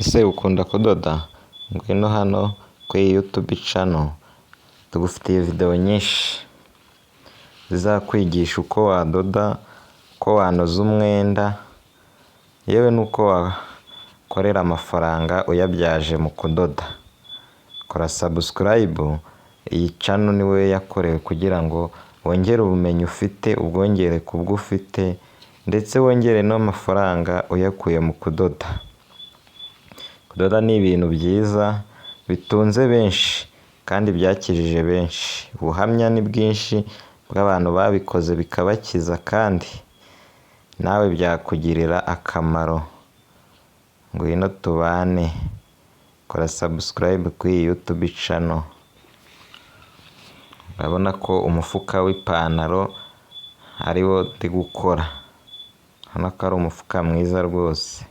Ese ukunda kudoda? Ngwino hano kuri iyi YouTube channel tugufitiye video nyinshi zizakwigisha uko wadoda, uko wanoza umwenda, yewe n'uko wakorera amafaranga uyabyaje mu kudoda. Kora subscribe, iyi channel niwe yakorewe kugira ngo wongere ubumenyi ufite, ubwongere kubwo ufite, ndetse wongere n'amafaranga uyakuye mu kudoda. Kudoda ni ibintu byiza bitunze benshi kandi byakijije benshi. Ubuhamya ni bwinshi bw'abantu babikoze bikabakiza kandi nawe byakugirira akamaro. Ngwino tubane. Kora subscribe kuri iyi YouTube channel. Urabona ko umufuka w'ipantaro ariwo ndi gukora. Urabona ko ari umufuka mwiza rwose.